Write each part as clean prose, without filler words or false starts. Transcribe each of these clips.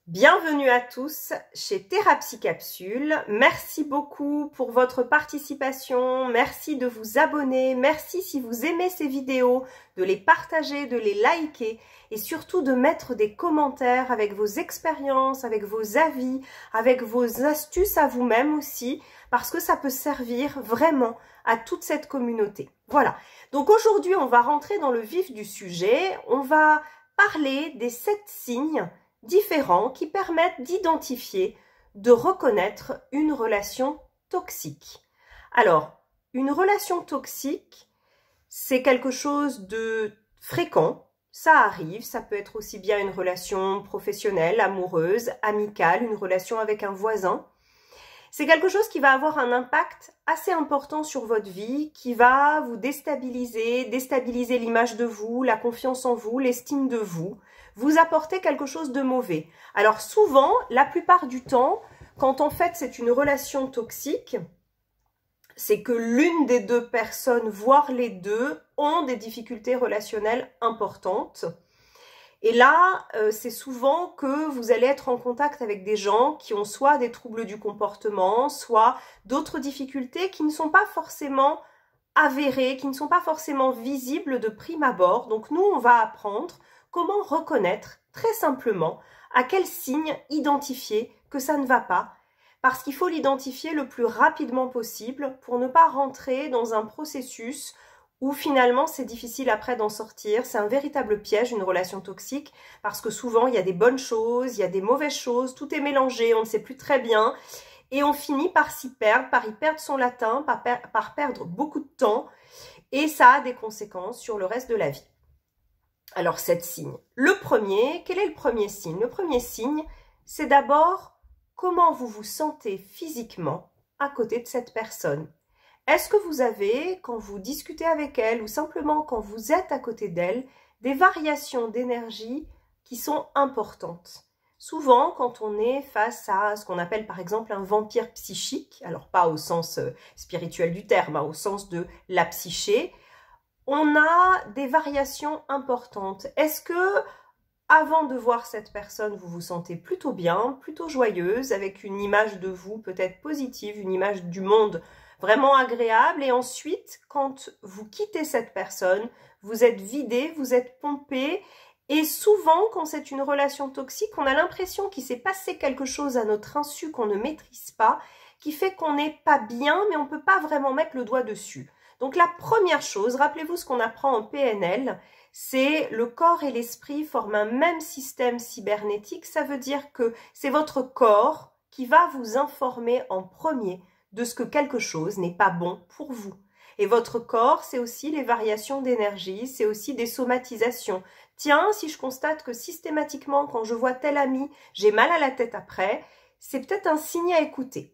Bienvenue à tous chez Thérapie Capsule. Merci beaucoup pour votre participation. Merci de vous abonner. Merci si vous aimez ces vidéos, de les partager, de les liker et surtout de mettre des commentaires avec vos expériences, avec vos avis, avec vos astuces à vous-même aussi, parce que ça peut servir vraiment à toute cette communauté. Voilà. Donc aujourd'hui, on va rentrer dans le vif du sujet. On va parler des 7 signes différents qui permettent d'identifier, de reconnaître une relation toxique. Alors, une relation toxique, c'est quelque chose de fréquent, ça arrive, ça peut être aussi bien une relation professionnelle, amoureuse, amicale, une relation avec un voisin. C'est quelque chose qui va avoir un impact assez important sur votre vie, qui va vous déstabiliser, déstabiliser l'image de vous, la confiance en vous, l'estime de vous, vous apporter quelque chose de mauvais. Alors souvent, la plupart du temps, quand en fait c'est une relation toxique, c'est que l'une des deux personnes, voire les deux, ont des difficultés relationnelles importantes. Et là, c'est souvent que vous allez être en contact avec des gens qui ont soit des troubles du comportement, soit d'autres difficultés qui ne sont pas forcément avérées, qui ne sont pas forcément visibles de prime abord. Donc nous, on va apprendre comment reconnaître très simplement à quel signe identifier que ça ne va pas. Parce qu'il faut l'identifier le plus rapidement possible pour ne pas rentrer dans un processus où finalement c'est difficile après d'en sortir. C'est un véritable piège, une relation toxique, parce que souvent il y a des bonnes choses, il y a des mauvaises choses, tout est mélangé, on ne sait plus très bien, et on finit par s'y perdre, par y perdre son latin, par perdre beaucoup de temps, et ça a des conséquences sur le reste de la vie. Alors 7 signes. Le premier, quel est le premier signe? Le premier signe, c'est d'abord comment vous vous sentez physiquement à côté de cette personne. Est-ce que vous avez, quand vous discutez avec elle ou simplement quand vous êtes à côté d'elle, des variations d'énergie qui sont importantes? Souvent, quand on est face à ce qu'on appelle par exemple un vampire psychique, alors pas au sens spirituel du terme, au sens de la psyché, on a des variations importantes. Est-ce que, avant de voir cette personne, vous vous sentez plutôt bien, plutôt joyeuse, avec une image de vous peut-être positive, une image du monde vraiment agréable, et ensuite, quand vous quittez cette personne, vous êtes vidé, vous êtes pompé, et souvent, quand c'est une relation toxique, on a l'impression qu'il s'est passé quelque chose à notre insu qu'on ne maîtrise pas, qui fait qu'on n'est pas bien, mais on ne peut pas vraiment mettre le doigt dessus. Donc la première chose, rappelez-vous ce qu'on apprend en PNL, c'est le corps et l'esprit forment un même système cybernétique. Ça veut dire que c'est votre corps qui va vous informer en premier de ce que quelque chose n'est pas bon pour vous. Et votre corps, c'est aussi les variations d'énergie, c'est aussi des somatisations. Tiens, si je constate que systématiquement, quand je vois tel ami, j'ai mal à la tête après, c'est peut-être un signe à écouter.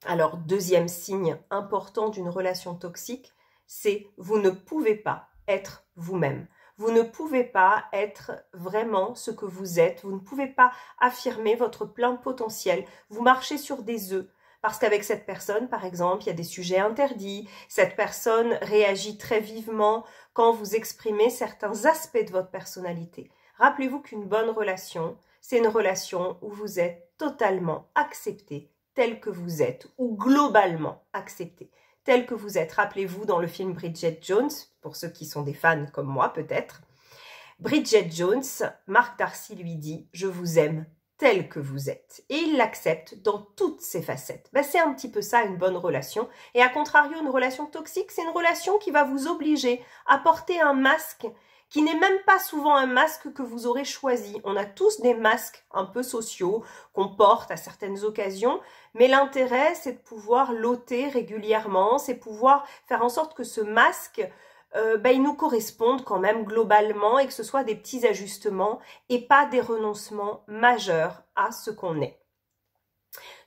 Alors, deuxième signe important d'une relation toxique, c'est vous ne pouvez pas être vous-même. Vous ne pouvez pas être vraiment ce que vous êtes. Vous ne pouvez pas affirmer votre plein potentiel. Vous marchez sur des œufs. Parce qu'avec cette personne, par exemple, il y a des sujets interdits. Cette personne réagit très vivement quand vous exprimez certains aspects de votre personnalité. Rappelez-vous qu'une bonne relation, c'est une relation où vous êtes totalement accepté tel que vous êtes, ou globalement accepté, tel que vous êtes. Rappelez-vous dans le film Bridget Jones, pour ceux qui sont des fans comme moi peut-être, Bridget Jones, Mark Darcy lui dit « Je vous aime tel que vous êtes ». Et il l'accepte dans toutes ses facettes. Ben, c'est un petit peu ça une bonne relation. Et à contrario, une relation toxique, c'est une relation qui va vous obliger à porter un masque qui n'est même pas souvent un masque que vous aurez choisi. On a tous des masques un peu sociaux qu'on porte à certaines occasions, mais l'intérêt, c'est de pouvoir l'ôter régulièrement, c'est pouvoir faire en sorte que ce masque, il nous corresponde quand même globalement et que ce soit des petits ajustements et pas des renoncements majeurs à ce qu'on est.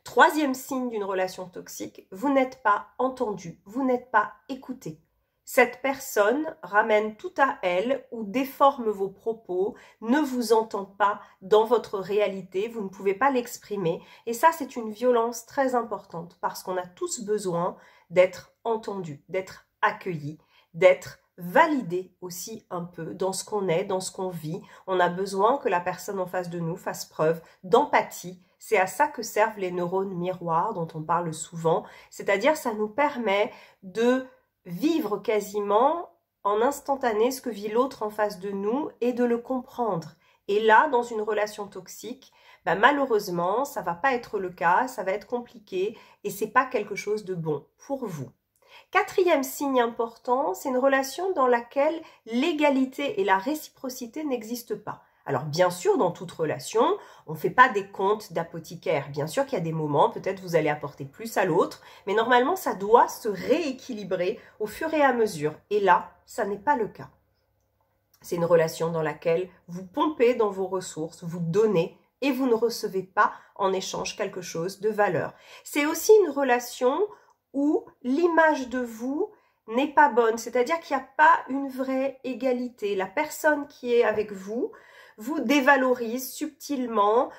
Troisième signe d'une relation toxique, vous n'êtes pas entendu, vous n'êtes pas écouté. Cette personne ramène tout à elle ou déforme vos propos, ne vous entend pas dans votre réalité, vous ne pouvez pas l'exprimer. Et ça, c'est une violence très importante parce qu'on a tous besoin d'être entendus, d'être accueillis, d'être valider aussi un peu dans ce qu'on est, dans ce qu'on vit. On a besoin que la personne en face de nous fasse preuve d'empathie. C'est à ça que servent les neurones miroirs dont on parle souvent, c'est-à-dire ça nous permet de vivre quasiment en instantané ce que vit l'autre en face de nous et de le comprendre. Et là, dans une relation toxique, malheureusement, ça va pas être le cas, ça va être compliqué et c'est pas quelque chose de bon pour vous. Quatrième signe important, c'est une relation dans laquelle l'égalité et la réciprocité n'existent pas. Alors bien sûr, dans toute relation, on ne fait pas des comptes d'apothicaire. Bien sûr qu'il y a des moments, peut-être vous allez apporter plus à l'autre, mais normalement ça doit se rééquilibrer au fur et à mesure. Et là, ça n'est pas le cas. C'est une relation dans laquelle vous pompez dans vos ressources, vous donnez et vous ne recevez pas en échange quelque chose de valeur. C'est aussi une relation où l'image de vous n'est pas bonne, c'est-à-dire qu'il n'y a pas une vraie égalité. La personne qui est avec vous dévalorise subtilement,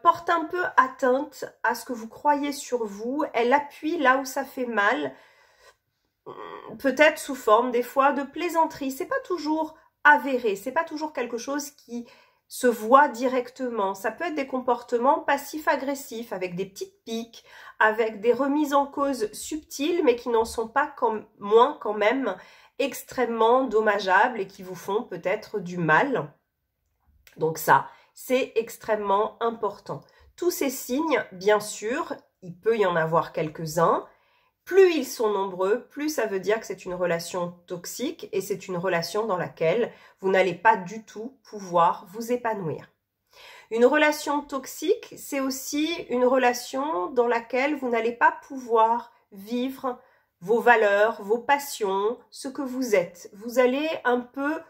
porte un peu atteinte à ce que vous croyez sur vous, elle appuie là où ça fait mal, peut-être sous forme des fois de plaisanterie. C'est pas toujours avéré, c'est pas toujours quelque chose qui se voit directement. Ça peut être des comportements passifs-agressifs avec des petites piques, avec des remises en cause subtiles mais qui n'en sont pas moins quand même extrêmement dommageables et qui vous font peut-être du mal. Donc ça, c'est extrêmement important. Tous ces signes, bien sûr, il peut y en avoir quelques-uns. Plus ils sont nombreux, plus ça veut dire que c'est une relation toxique et c'est une relation dans laquelle vous n'allez pas du tout pouvoir vous épanouir. Une relation toxique, c'est aussi une relation dans laquelle vous n'allez pas pouvoir vivre vos valeurs, vos passions, ce que vous êtes. Vous allez un peu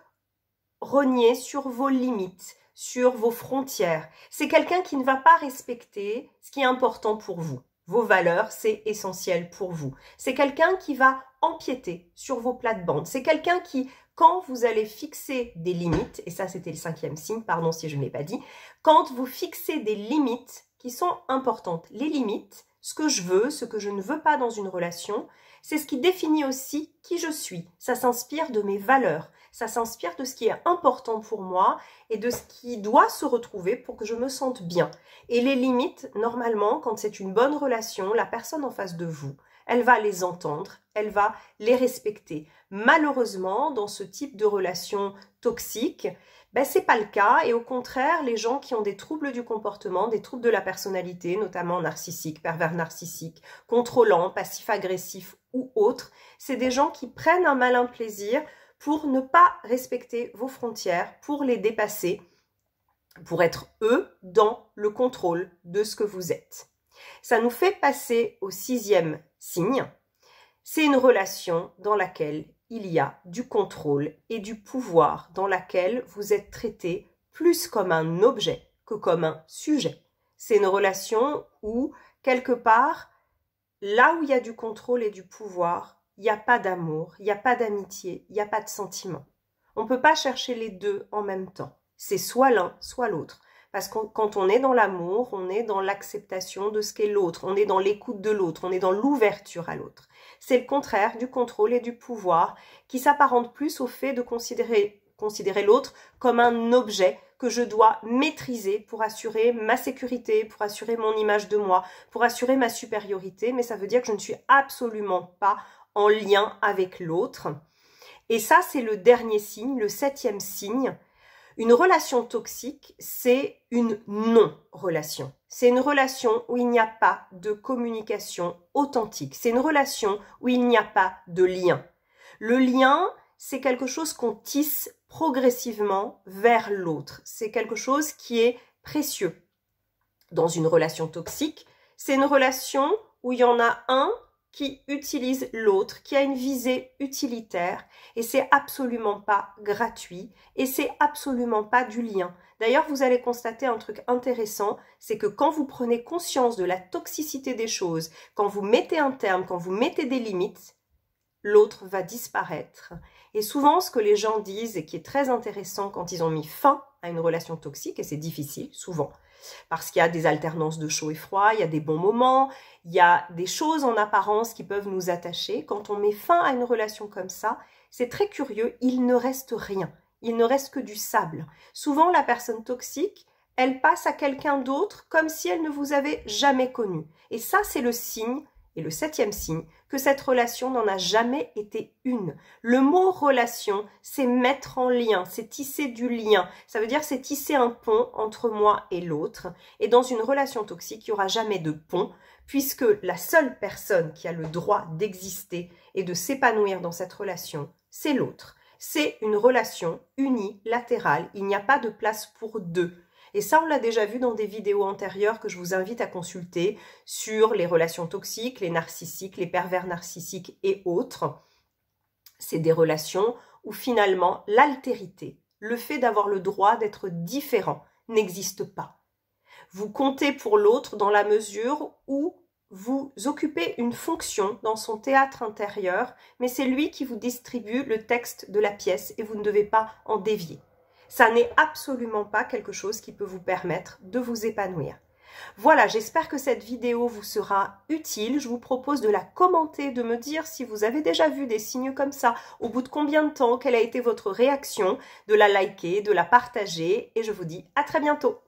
rogner sur vos limites, sur vos frontières. C'est quelqu'un qui ne va pas respecter ce qui est important pour vous. Vos valeurs, c'est essentiel pour vous. C'est quelqu'un qui va empiéter sur vos plates-bandes. C'est quelqu'un qui, quand vous allez fixer des limites, et ça c'était le 5e signe, pardon si je ne l'ai pas dit, quand vous fixez des limites qui sont importantes, les limites, ce que je veux, ce que je ne veux pas dans une relation, c'est ce qui définit aussi qui je suis. Ça s'inspire de mes valeurs, ça s'inspire de ce qui est important pour moi et de ce qui doit se retrouver pour que je me sente bien. Et les limites, normalement, quand c'est une bonne relation, la personne en face de vous, elle va les entendre, elle va les respecter. Malheureusement, dans ce type de relation toxique, c'est pas le cas et au contraire, les gens qui ont des troubles du comportement, des troubles de la personnalité, notamment narcissiques, pervers narcissiques, contrôlants, passifs-agressifs ou autres, c'est des gens qui prennent un malin plaisir pour ne pas respecter vos frontières, pour les dépasser, pour être eux dans le contrôle de ce que vous êtes. Ça nous fait passer au 6e signe. C'est une relation dans laquelle il y a du contrôle et du pouvoir, dans laquelle vous êtes traité plus comme un objet que comme un sujet. C'est une relation où, quelque part, là où il y a du contrôle et du pouvoir, il n'y a pas d'amour, il n'y a pas d'amitié, il n'y a pas de sentiment. On ne peut pas chercher les deux en même temps. C'est soit l'un, soit l'autre. Parce que quand on est dans l'amour, on est dans l'acceptation de ce qu'est l'autre, on est dans l'écoute de l'autre, on est dans l'ouverture à l'autre. C'est le contraire du contrôle et du pouvoir qui s'apparente plus au fait de considérer l'autre comme un objet que je dois maîtriser pour assurer ma sécurité, pour assurer mon image de moi, pour assurer ma supériorité, mais ça veut dire que je ne suis absolument pas en lien avec l'autre. Et ça, c'est le dernier signe, le 7e signe. Une relation toxique, c'est une non-relation. C'est une relation où il n'y a pas de communication authentique. C'est une relation où il n'y a pas de lien. Le lien, c'est quelque chose qu'on tisse progressivement vers l'autre. C'est quelque chose qui est précieux. Dans une relation toxique, c'est une relation où il y en a un qui utilise l'autre, qui a une visée utilitaire et c'est absolument pas gratuit et c'est absolument pas du lien. D'ailleurs, vous allez constater un truc intéressant, c'est que quand vous prenez conscience de la toxicité des choses, quand vous mettez un terme, quand vous mettez des limites, l'autre va disparaître. Et souvent, ce que les gens disent et qui est très intéressant quand ils ont mis fin à une relation toxique, et c'est difficile, souvent, parce qu'il y a des alternances de chaud et froid, il y a des bons moments, il y a des choses en apparence qui peuvent nous attacher. Quand on met fin à une relation comme ça, c'est très curieux, il ne reste rien. Il ne reste que du sable. Souvent, la personne toxique, elle passe à quelqu'un d'autre comme si elle ne vous avait jamais connu. Et ça, c'est le signe, et le 7e signe, que cette relation n'en a jamais été une. Le mot relation, c'est mettre en lien, c'est tisser du lien. Ça veut dire c'est tisser un pont entre moi et l'autre. Et dans une relation toxique, il n'y aura jamais de pont, puisque la seule personne qui a le droit d'exister et de s'épanouir dans cette relation, c'est l'autre. C'est une relation unilatérale, il n'y a pas de place pour deux. Et ça, on l'a déjà vu dans des vidéos antérieures que je vous invite à consulter sur les relations toxiques, les narcissiques, les pervers narcissiques et autres. C'est des relations où finalement l'altérité, le fait d'avoir le droit d'être différent, n'existe pas. Vous comptez pour l'autre dans la mesure où vous occupez une fonction dans son théâtre intérieur, mais c'est lui qui vous distribue le texte de la pièce et vous ne devez pas en dévier. Ça n'est absolument pas quelque chose qui peut vous permettre de vous épanouir. Voilà, j'espère que cette vidéo vous sera utile. Je vous propose de la commenter, de me dire si vous avez déjà vu des signes comme ça, au bout de combien de temps, quelle a été votre réaction, de la liker, de la partager, et je vous dis à très bientôt.